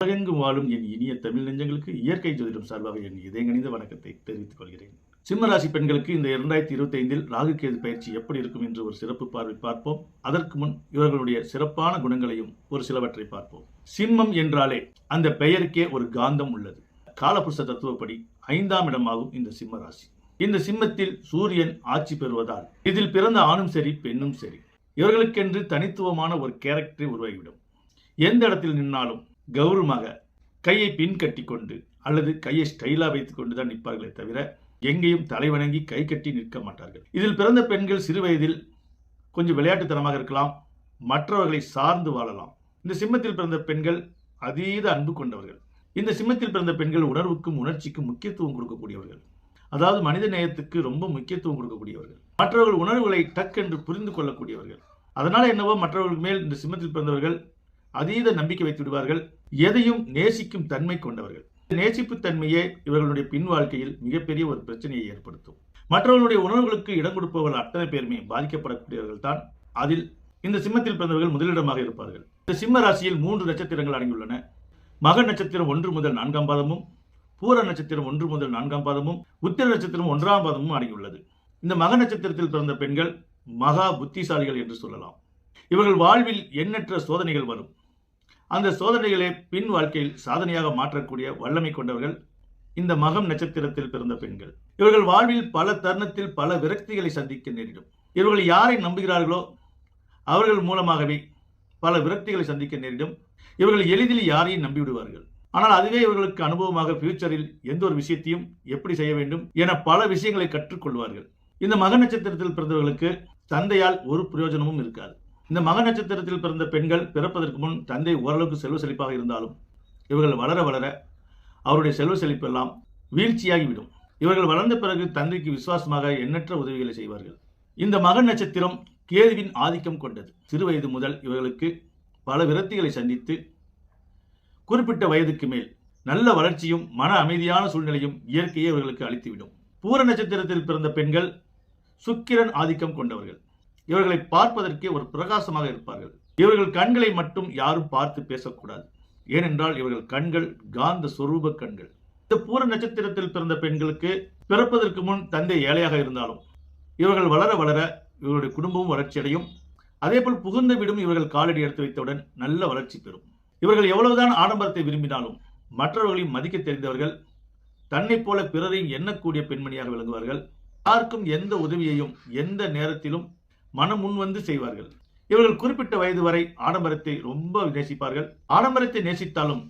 உலகெங்கும் வாழும் என் இனிய தமிழ் நெஞ்சங்களுக்கு இயற்கை ஜோதிடம் சார்பாக என் இதயங்கனிந்த வணக்கத்தை தெரிவித்துக் கொள்கிறேன். சிம்ம ராசி பெண்களுக்கு இந்த 2025 ராகு கேது பயிற்சி எப்படி இருக்கும் என்று ஒரு சிறப்பு பார்வை பார்ப்போம். அதற்கு முன் இவர்களுடைய சிறப்பான குணங்களையும் ஒரு சிலவற்றை பார்ப்போம். சிம்மம் என்றாலே அந்த பெயருக்கே ஒரு காந்தம் உள்ளது. காலபுருஷ தத்துவப்படி 5ஆம் இடமாகும் இந்த சிம்ம ராசி. இந்த சிம்மத்தில் சூரியன் ஆட்சி பெறுவதால் இதில் பிறந்த ஆணும் சரி பெண்ணும் சரி இவர்களுக்கென்று தனித்துவமான ஒரு கேரக்டரை உருவாகிவிடும். எந்த இடத்தில் நின்னாலும் கௌரவமாக கையை பின் கட்டி கொண்டு அல்லது கையை ஸ்டைலா வைத்துக் கொண்டுதான் நிற்பார்களே தவிர எங்கேயும் தலைவணங்கி கை கட்டி நிற்க மாட்டார்கள். இதில் பிறந்த பெண்கள் சிறு வயதில் கொஞ்சம் விளையாட்டுத்தனமாக இருக்கலாம், மற்றவர்களை சார்ந்து வாழலாம். இந்த சிம்மத்தில் பிறந்த பெண்கள் அதீத அன்பு கொண்டவர்கள். இந்த சிம்மத்தில் பிறந்த பெண்கள் உணர்வுக்கும் உணர்ச்சிக்கும் முக்கியத்துவம் கொடுக்கக்கூடியவர்கள். அதாவது மனித நேயத்துக்கு ரொம்ப முக்கியத்துவம் கொடுக்கக்கூடியவர்கள். மற்றவர்கள் உணர்வுகளை டக்கென்று புரிந்து கொள்ளக்கூடியவர்கள். அதனால என்னவோ மற்றவர்களுக்கு மேல் இந்த சிம்மத்தில் பிறந்தவர்கள் அதீத நம்பிக்கை வைத்து விடுவார்கள். எதையும் நேசிக்கும் தன்மை கொண்டவர்கள். நேசிப்பு தன்மையே இவர்களுடைய பின் வாழ்க்கையில் மிகப்பெரிய ஒரு பிரச்சனையை ஏற்படுத்தும். மற்றவர்களுடைய உணர்வுகளுக்கு இடம் கொடுப்பவர்கள் அத்தனை பேருமே பாதிக்கப்படக்கூடியவர்கள் தான். அதில் இந்த சிம்மத்தில் பிறந்தவர்கள் முதலிடமாக இருப்பார்கள். இந்த சிம்ம ராசியில் 3 நட்சத்திரங்கள் அடங்கியுள்ளன. மக நட்சத்திரம் 1 முதல் 4ஆம் பாதமும், பூர நட்சத்திரம் 1 முதல் 4ஆம் பாதமும், உத்திர நட்சத்திரம் 1ஆம் பாதமும் அடங்கியுள்ளது. இந்த மக நட்சத்திரத்தில் பிறந்த பெண்கள் மகா புத்திசாலிகள் என்று சொல்லலாம். இவர்கள் வாழ்வில் எண்ணற்ற சோதனைகள் வரும். அந்த சோதனைகளை பின் வாழ்க்கையில் சாதனையாக மாற்றக்கூடிய வல்லமை கொண்டவர்கள் இந்த மகம் நட்சத்திரத்தில் பிறந்த பெண்கள். இவர்கள் வாழ்வில் பல தருணத்தில் பல விரக்திகளை சந்திக்க நேரிடும். இவர்கள் யாரை நம்புகிறார்களோ அவர்கள் மூலமாகவே பல விரக்திகளை சந்திக்க நேரிடும். இவர்கள் எளிதில் யாரையும் நம்பிவிடுவார்கள். ஆனால் அதுவே இவர்களுக்கு அனுபவமாக ஃபியூச்சரில் எந்த ஒரு விஷயத்தையும் எப்படி செய்ய வேண்டும் என பல விஷயங்களை கற்றுக்கொள்வார்கள். இந்த மக நட்சத்திரத்தில் பிறந்தவர்களுக்கு தந்தையால் ஒரு பிரயோஜனமும் இருக்காது. இந்த மக நட்சத்திரத்தில் பிறந்த பெண்கள் பிறப்பதற்கு முன் தந்தை ஓரளவுக்கு செல்வ செழிப்பாக இருந்தாலும் இவர்கள் வளர வளர அவருடைய செல்வ செழிப்பெல்லாம் வீழ்ச்சியாகிவிடும். இவர்கள் வளர்ந்த பிறகு தந்தைக்கு விசுவாசமாக எண்ணற்ற உதவிகளை செய்வார்கள். இந்த மக நட்சத்திரம் கேதுவின் ஆதிக்கம் கொண்டது. சிறு வயது முதல் இவர்களுக்கு பல விரக்திகளை சந்தித்து குறிப்பிட்ட வயதுக்கு மேல் நல்ல வளர்ச்சியும் மன அமைதியான சூழ்நிலையும் இயற்கையே இவர்களுக்கு அளித்துவிடும். பூர நட்சத்திரத்தில் பிறந்த பெண்கள் சுக்கிரன் ஆதிக்கம் கொண்டவர்கள். இவர்களை பார்ப்பதற்கே ஒரு பிரகாசமாக இருப்பார்கள். இவர்கள் கண்களை மட்டும் யாரும் பார்த்து பேசக்கூடாது. ஏனென்றால் இவர்கள் கண்கள் காந்த சொரூப கண்கள். இந்த பூர நட்சத்திரத்தில் பிறந்த பெண்களுக்கு பிறப்பதற்கு முன் தந்தை ஏழையாக இருந்தாலும் இவர்கள் வளர வளர இவர்களுடைய குடும்பமும் வளர்ச்சி அடையும். அதேபோல் புகுந்த வீடும் இவர்கள் காலடி எடுத்து வைத்தவுடன் நல்ல வளர்ச்சி பெறும். இவர்கள் எவ்வளவுதான் ஆடம்பரத்தை விரும்பினாலும் மற்றவர்களையும் மதிக்க தெரிந்தவர்கள். தன்னை போல பிறரையும் எண்ணக்கூடிய பெண்மணியாக விளங்குவார்கள். யாருக்கும் எந்த உதவியையும் எந்த நேரத்திலும் மனம் முன் வந்து செய்வார்கள். இவர்கள் குறிப்பிட்ட வயது வரை ஆடம்பரத்தை ரொம்ப நேசிப்பார்கள். ஆடம்பரத்தை நேசித்தாலும்